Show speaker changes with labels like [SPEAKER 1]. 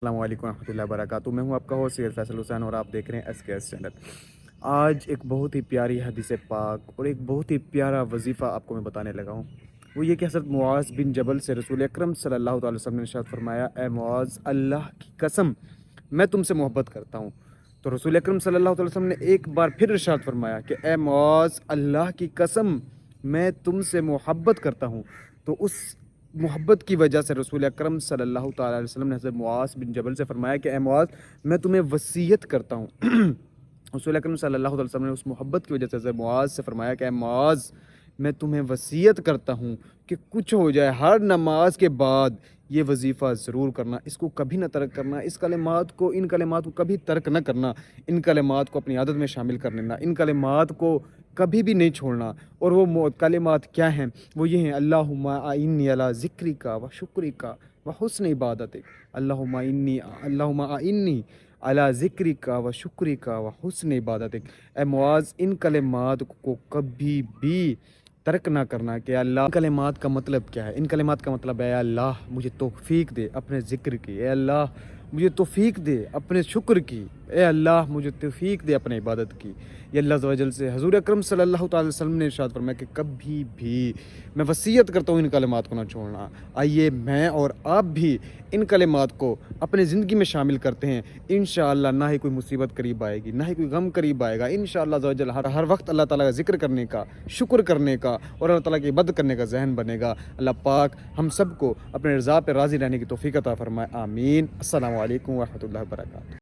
[SPEAKER 1] السلام علیکم ورحمۃ اللہ وبرکاتہ۔ میں ہوں آپ کا ہوسٹ سید فیصل حسین اور آپ دیکھ رہے ہیں ایس کے ایس چینل۔ آج ایک بہت ہی پیاری حدیث پاک اور ایک بہت ہی پیارا وظیفہ آپ کو میں بتانے لگا ہوں۔ وہ یہ کہ حضرت معاذ بن جبل سے رسول اکرم صلی اللہ تعالی وسلم نے ارشاد فرمایا، اے معاذ، اللہ کی قسم میں تم سے محبت کرتا ہوں۔ تو رسول اکرم صلی اللہ تعالی وسلم نے ایک بار پھر ارشاد فرمایا کہ اے معاذ، اللہ کی قسم میں تم سے محبت کرتا ہوں۔ تو اس محبت کی وجہ سے رسول اکرم صلی اللہ تعالی علیہ وسلم نے حضرت معاذ بن جبل سے فرمایا کہ اے معاذ، میں تمہیں وصیت کرتا ہوں۔ رسول اکرم صلی اللہ علیہ وسلم نے اس محبت کی وجہ سے حضرت معاذ سے فرمایا کہ اے معاذ، میں تمہیں وصیت کرتا ہوں کہ کچھ ہو جائے ہر نماز کے بعد یہ وظیفہ ضرور کرنا، اس کو کبھی نہ ترک کرنا، ان کلمات کو کبھی ترک نہ کرنا، ان کلمات کو اپنی عادت میں شامل کر لینا، ان کلمات کو کبھی بھی نہیں چھوڑنا۔ اور وہ کلمات کیا ہیں؟ وہ یہ ہیں، اللہم اعنی علی ذکرک و شکرک و حسن عبادتک، اللہم اعنی علی ذکرک و شکرک و حسن عبادتک۔ اے معاذ، ان کلمات کو کبھی بھی ترک نہ کرنا کہ اللہ، ان کلمات کا مطلب کیا ہے؟ ان کلمات کا مطلب ہے، اے اللہ مجھے توفیق دے اپنے ذکر کی، اے اللہ مجھے توفیق دے اپنے شکر کی، اے اللہ مجھے توفیق دے اپنے عبادت کی۔ یہ اللہ عز و جل سے حضور اکرم صلی اللہ تعالی وسلم نے ارشاد فرمایا کہ کبھی بھی میں وصیت کرتا ہوں ان کلمات کو نہ چھوڑنا۔ آئیے میں اور آپ بھی ان کلمات کو اپنے زندگی میں شامل کرتے ہیں، انشاءاللہ نہ ہی کوئی مصیبت قریب آئے گی، نہ ہی کوئی غم قریب آئے گا۔ انشاءاللہ عز و جل ہر وقت اللہ تعالیٰ کا ذکر کرنے کا، شکر کرنے کا اور اللہ تعالیٰ کی عبادت کرنے کا ذہن بنے گا۔ اللہ پاک ہم سب کو اپنے رضا پہ راضی رہنے کی توفیق عطا فرمائے، آمین۔ السلام علیکم ورحمۃ اللہ وبرکاتہ۔